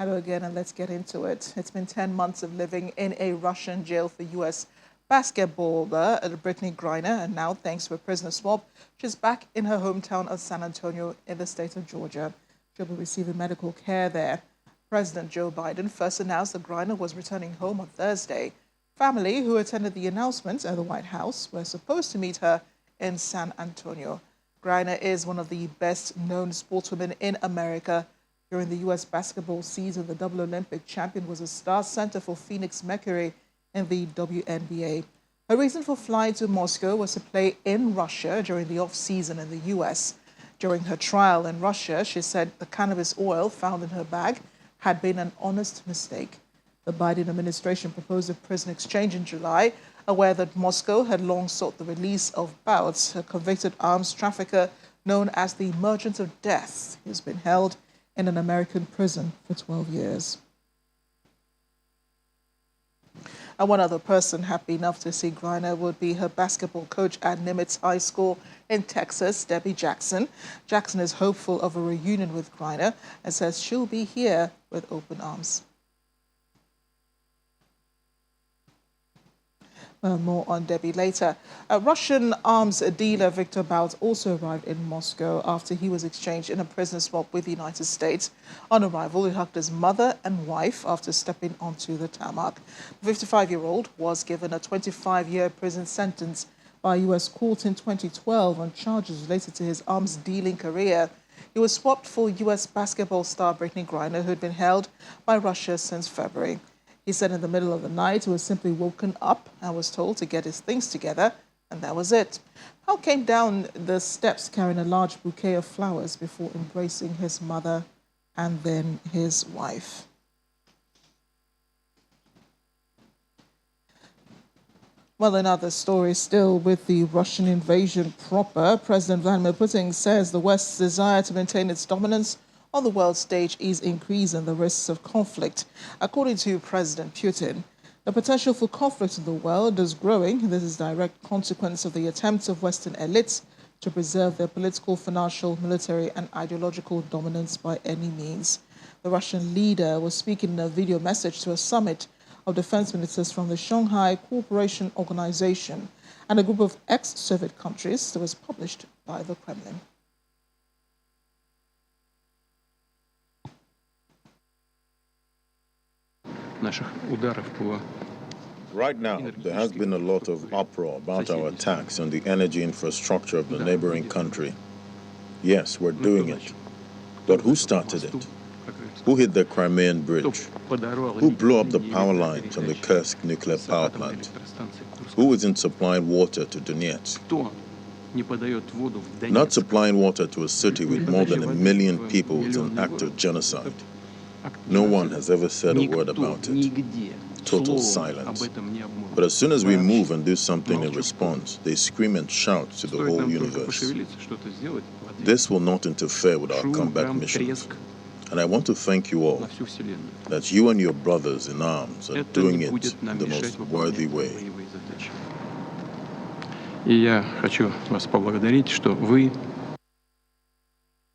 Hello again, and let's get into it. It's been 10 months of living in a Russian jail for U.S. basketballer Brittany Griner, and now, thanks to a prisoner swap, she's back in her hometown of San Antonio in the state of Georgia. She'll be receiving medical care there. President Joe Biden first announced that Griner was returning home on Thursday. Family who attended the announcement at the White House were supposed to meet her in San Antonio. Griner is one of the best-known sportswomen in America. During the U.S. basketball season, the double Olympic champion was a star center for Phoenix Mercury in the WNBA. Her reason for flying to Moscow was to play in Russia during the off-season in the U.S. During her trial in Russia, she said the cannabis oil found in her bag had been an honest mistake. The Biden administration proposed a prison exchange in July, aware that Moscow had long sought the release of Bouts, a convicted arms trafficker known as the Merchant of Death, who's been held in an American prison for 12 years. And one other person happy enough to see Griner would be her basketball coach at Nimitz High School in Texas, Debbie Jackson. Jackson is hopeful of a reunion with Griner and says she'll be here with open arms. More on Debbie later. Russian arms dealer Victor Bout also arrived in Moscow after he was exchanged in a prisoner swap with the United States. On arrival, he hugged his mother and wife after stepping onto the tarmac. The 55-year-old was given a 25-year prison sentence by a U.S. court in 2012 on charges related to his arms dealing career. He was swapped for U.S. basketball star Brittany Griner, who had been held by Russia since February. He said in the middle of the night he was simply woken up and was told to get his things together, and that was it. Powell came down the steps carrying a large bouquet of flowers before embracing his mother and then his wife. Well, in other stories, still with the Russian invasion proper, President Vladimir Putin says the West's desire to maintain its dominance on the world stage is increasing the risks of conflict. According to President Putin, the potential for conflict in the world is growing. This is a direct consequence of the attempts of Western elites to preserve their political, financial, military, and ideological dominance by any means. The Russian leader was speaking in a video message to a summit of defense ministers from the Shanghai Cooperation Organization and a group of ex-Soviet countries that was published by the Kremlin. Right now, there has been a lot of uproar about our attacks on the energy infrastructure of the neighboring country. Yes, we're doing it. But who started it? Who hit the Crimean Bridge? Who blew up the power lines on the Kursk nuclear power plant? Who isn't supplying water to Donetsk? Not supplying water to a city with more than 1 million people is an act of genocide. No one has ever said a word about it. Total silence. But as soon as we move and do something in response, they scream and shout to the whole universe. This will not interfere with our combat missions. And I want to thank you all, that you and your brothers in arms are doing it in the most worthy way.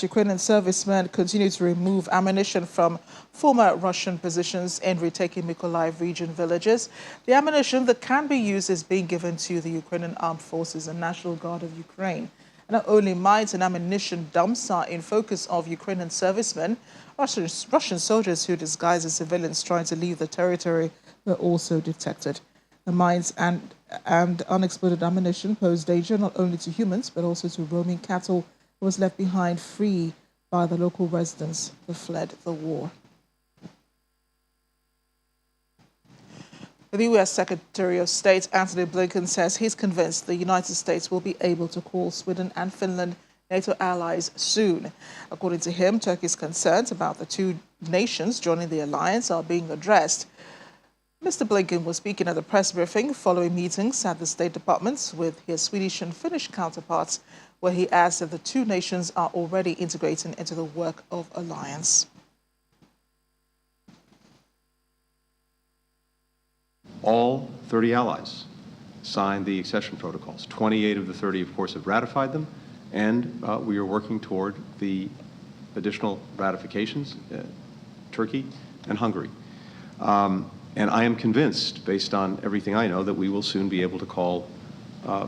Ukrainian servicemen continue to remove ammunition from former Russian positions in retaking Mykolaiv region villages. The ammunition that can be used is being given to the Ukrainian Armed Forces and National Guard of Ukraine. And not only mines and ammunition dumps are in focus of Ukrainian servicemen, Russian soldiers who disguise as civilians trying to leave the territory were also detected. The mines and unexploded ammunition pose danger not only to humans but also to roaming cattle who was left behind free by the local residents who fled the war. The U.S. Secretary of State Antony Blinken says he's convinced the United States will be able to call Sweden and Finland NATO allies soon. According to him, Turkey's concerns about the two nations joining the alliance are being addressed. Mr. Blinken was speaking at a press briefing following meetings at the State Departments with his Swedish and Finnish counterparts, where he asked if the two nations are already integrating into the work of alliance. All 30 allies signed the accession protocols. 28 of the 30, of course, have ratified them, and we are working toward the additional ratifications. Turkey and Hungary. And I am convinced, based on everything I know, that we will soon be able to call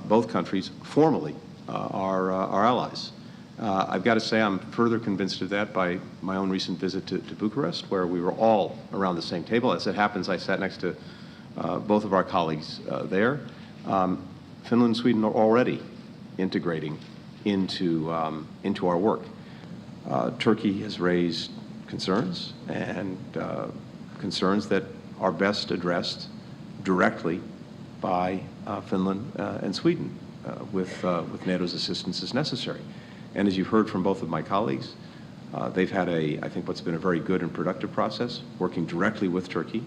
both countries formally our allies. I've got to say I'm further convinced of that by my own recent visit to Bucharest, where we were all around the same table. As it happens, I sat next to both of our colleagues there. Finland and Sweden are already integrating into our work. Turkey has raised concerns, and concerns that are best addressed directly by Finland and Sweden with NATO's assistance as necessary. And as you've heard from both of my colleagues, they've had I think what's been a very good and productive process, working directly with Turkey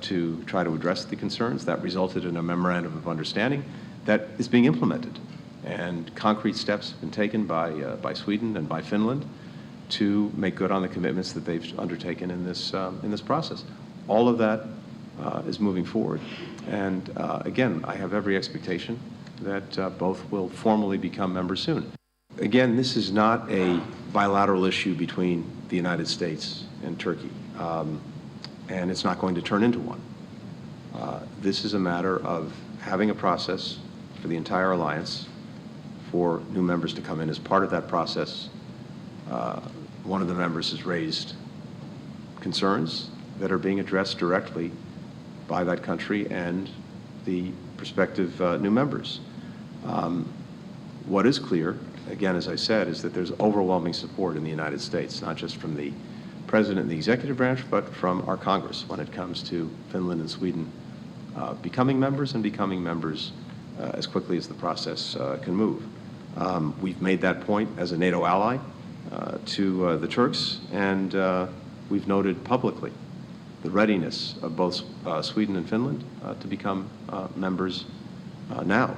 to try to address the concerns. That resulted in a memorandum of understanding that is being implemented. And concrete steps have been taken by Sweden and by Finland to make good on the commitments that they've undertaken in this process. All of that is moving forward. And again, I have every expectation that both will formally become members soon. Again, this is not a bilateral issue between the United States and Turkey, and it's not going to turn into one. This is a matter of having a process for the entire alliance for new members to come in. As part of that process, one of the members has raised concerns that are being addressed directly by that country and the prospective new members. What is clear, again, as I said, is that there's overwhelming support in the United States, not just from the President and the executive branch, but from our Congress when it comes to Finland and Sweden becoming members and becoming members as quickly as the process can move. We've made that point as a NATO ally to the Turks, and we've noted publicly the readiness of both Sweden and Finland to become members now.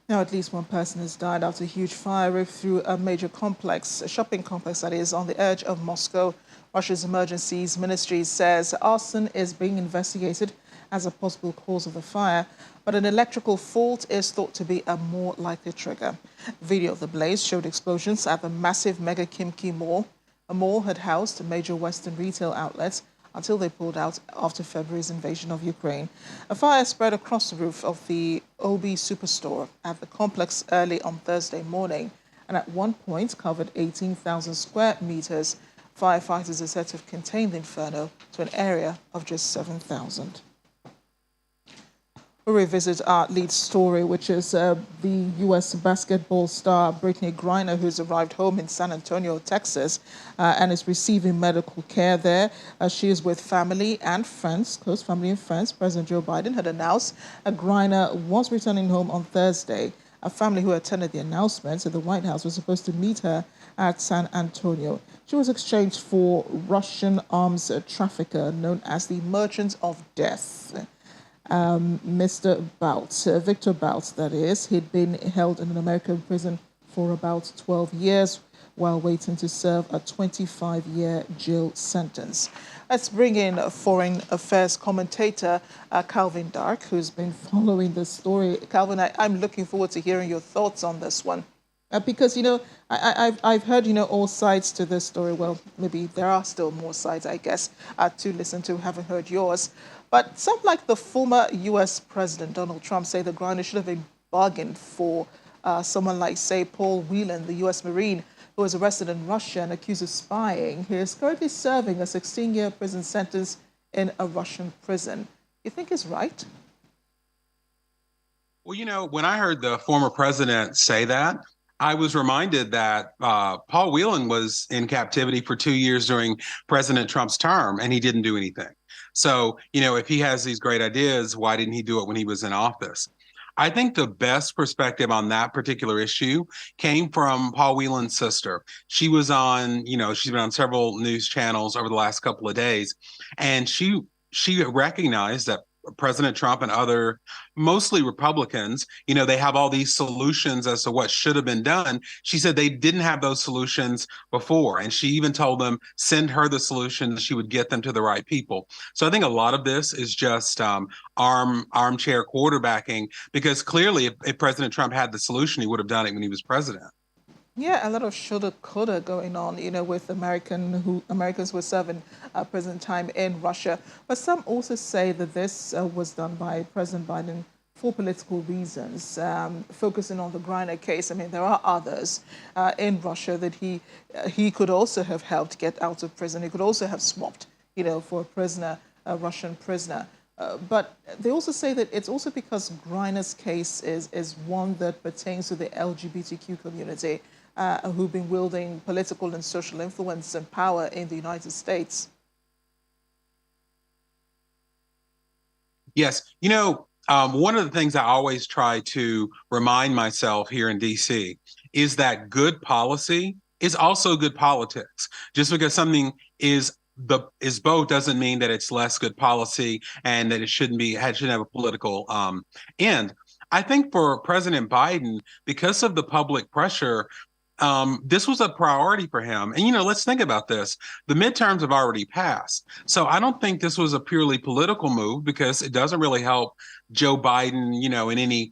Now, at least one person has died after a huge fire ripped through a major complex, a shopping complex that is on the edge of Moscow. Russia's emergencies ministry says arson is being investigated as a possible cause of the fire, but an electrical fault is thought to be a more likely trigger. Video of the blaze showed explosions at the massive Mega Kimki Mall. A mall had housed major Western retail outlets until they pulled out after February's invasion of Ukraine. A fire spread across the roof of the OB Superstore at the complex early on Thursday morning, and at one point covered 18,000 square meters. Firefighters are said to have contained the inferno to an area of just 7,000. We'll revisit our lead story, which is the U.S. basketball star Brittany Griner, who's arrived home in San Antonio, Texas, and is receiving medical care there. She is with family and friends, close family and friends. President Joe Biden had announced Griner was returning home on Thursday. A family who attended the announcement at the White House was supposed to meet her at San Antonio. She was exchanged for Russian arms trafficker known as the Merchant of Death. Mr. Bout, Victor Bout, that is, he'd been held in an American prison for about 12 years while waiting to serve a 25-year jail sentence. Let's bring in a foreign affairs commentator, Calvin Dark, who's been following this story. Calvin, I'm looking forward to hearing your thoughts on this one. Because, you know, I've heard, you know, all sides to this story. Well, maybe there are still more sides, I guess, to listen to. Haven't heard yours. But some, like the former U.S. President Donald Trump, say that Griner should have been bargained for someone like, say, Paul Whelan, the U.S. Marine, who was arrested in Russia and accused of spying. He is currently serving a 16-year prison sentence in a Russian prison. You think he's right? Well, you know, when I heard the former president say that, I was reminded that Paul Whelan was in captivity for 2 years during President Trump's term, and he didn't do anything. So, you know, if he has these great ideas, why didn't he do it when he was in office? I think the best perspective on that particular issue came from Paul Whelan's sister. She was on, you know, she's been on several news channels over the last couple of days, and she recognized that President Trump and other, mostly Republicans, you know, they have all these solutions as to what should have been done. She said they didn't have those solutions before. And she even told them, send her the solutions, she would get them to the right people. So I think a lot of this is just armchair quarterbacking, because clearly if President Trump had the solution, he would have done it when he was president. Yeah, a lot of shoulda coulda going on, with Americans who were serving prison time in Russia. But some also say that this was done by President Biden for political reasons, focusing on the Griner case. I mean, there are others in Russia that he could also have helped get out of prison. He could also have swapped, for a prisoner, a Russian prisoner. But they also say that it's also because Griner's case is one that pertains to the LGBTQ community who've been wielding political and social influence and power in the United States. Yes. One of the things I always try to remind myself here in DC is that good policy is also good politics. Just because something is both doesn't mean that it's less good policy and that it shouldn't have a political end. I think for President Biden, because of the public pressure, this was a priority for him. And, let's think about this. The midterms have already passed. So I don't think this was a purely political move because it doesn't really help Joe Biden, in any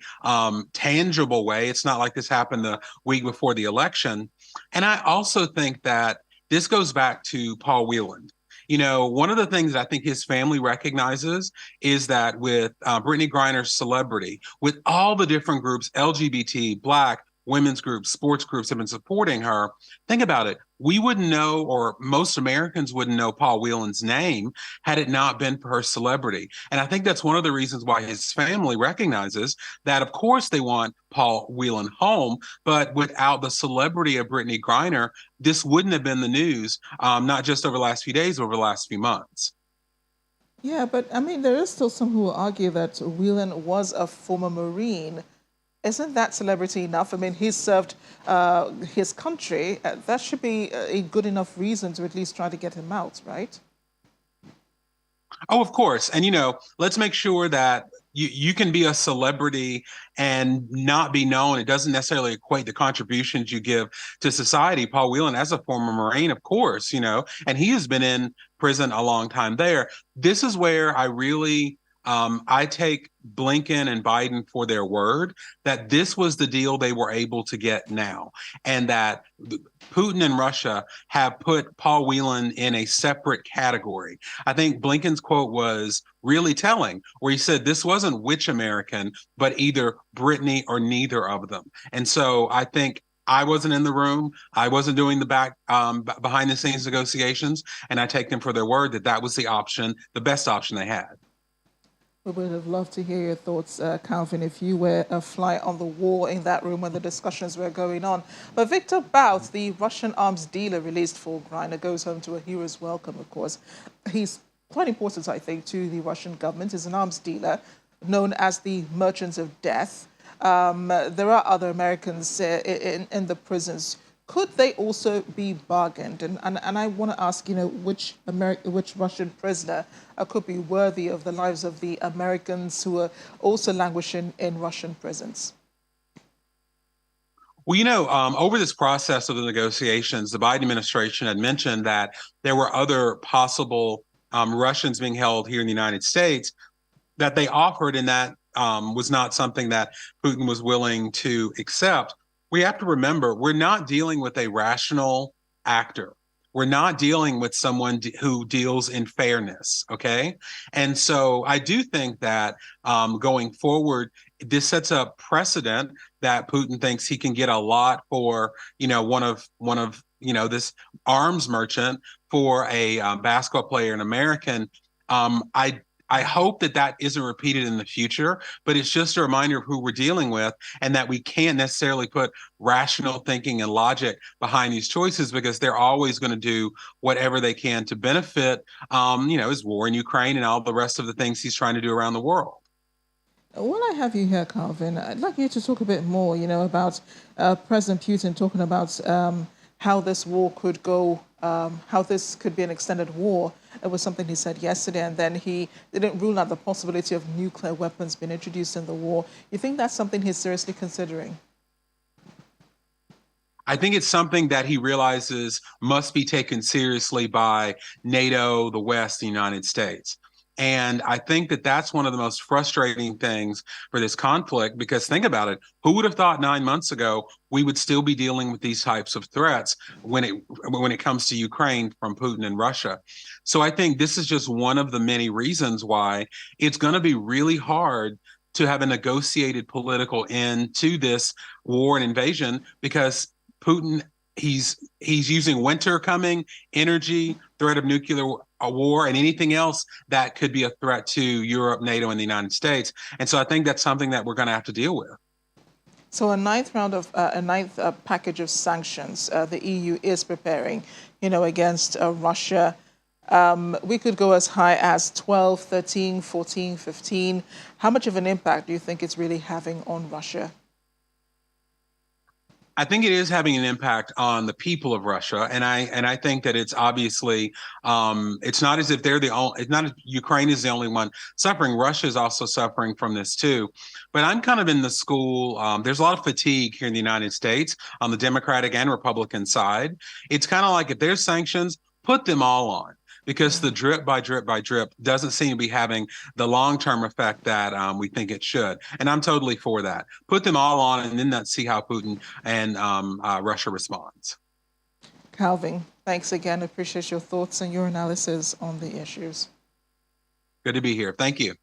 tangible way. It's not like this happened the week before the election. And I also think that this goes back to Paul Whelan. One of the things I think his family recognizes is that with Brittany Griner's celebrity, with all the different groups, LGBT, Black, women's groups, sports groups have been supporting her. Think about it. We wouldn't know, or most Americans wouldn't know Paul Whelan's name had it not been for her celebrity. And I think that's one of the reasons why his family recognizes that, of course, they want Paul Whelan home, but without the celebrity of Brittany Griner, this wouldn't have been the news, not just over the last few days, over the last few months. Yeah, but I mean, there is still some who argue that Whelan was a former Marine. Isn't that celebrity enough? I mean, he's served his country. That should be a good enough reason to at least try to get him out, right? Oh, of course. And, let's make sure that you can be a celebrity and not be known. It doesn't necessarily equate the contributions you give to society. Paul Whelan, as a former Marine, of course, and he has been in prison a long time there. This is where I really I take Blinken and Biden for their word that this was the deal they were able to get now, and that Putin and Russia have put Paul Whelan in a separate category. I think Blinken's quote was really telling, where he said this wasn't which American, but either Brittany or neither of them. And so I think I wasn't in the room. I wasn't doing the behind the scenes negotiations, and I take them for their word that that was the option, the best option they had. We would have loved to hear your thoughts, Calvin, if you were a fly on the wall in that room when the discussions were going on. But Victor Bout, the Russian arms dealer released for Griner, goes home to a hero's welcome, of course. He's quite important, I think, to the Russian government. He's an arms dealer known as the Merchants of Death. There are other Americans in the prisons. Could they also be bargained? And I want to ask, which Russian prisoner could be worthy of the lives of the Americans who are also languishing in Russian prisons? Well, over this process of the negotiations, the Biden administration had mentioned that there were other possible Russians being held here in the United States that they offered, and that was not something that Putin was willing to accept. We have to remember, we're not dealing with a rational actor. We're not dealing with someone who deals in fairness, okay? And so I do think that going forward, this sets a precedent that Putin thinks he can get a lot for, one of this arms merchant for a basketball player, an American. I hope that isn't repeated in the future, but it's just a reminder of who we're dealing with and that we can't necessarily put rational thinking and logic behind these choices because they're always going to do whatever they can to benefit, his war in Ukraine and all the rest of the things he's trying to do around the world. While I have you here, Calvin, I'd like you to talk a bit more, about President Putin talking about how this war could go, how this could be an extended war. It was something he said yesterday, and then he didn't rule out the possibility of nuclear weapons being introduced in the war. You think that's something he's seriously considering? I think it's something that he realizes must be taken seriously by NATO, the West, the United States. And I think that that's one of the most frustrating things for this conflict, because think about it. Who would have thought 9 months ago we would still be dealing with these types of threats when it comes to Ukraine from Putin and Russia? So I think this is just one of the many reasons why it's going to be really hard to have a negotiated political end to this war and invasion, because Putin, he's using winter coming, energy, threat of nuclear war, and anything else that could be a threat to Europe, NATO, and the United States. And so I think that's something that we're going to have to deal with. So a ninth package of sanctions the EU is preparing, against Russia. We could go as high as 12, 13, 14, 15. How much of an impact do you think it's really having on Russia? I think it is having an impact on the people of Russia, and I think that it's obviously it's not as if they're the only. It's not as Ukraine is the only one suffering. Russia is also suffering from this too. But I'm kind of in the school. There's a lot of fatigue here in the United States on the Democratic and Republican side. It's kind of like, if there's sanctions, put them all on, because the drip by drip by drip doesn't seem to be having the long-term effect that we think it should. And I'm totally for that. Put them all on, and then let's see how Putin and Russia responds. Calvin, thanks again. Appreciate your thoughts and your analysis on the issues. Good to be here. Thank you.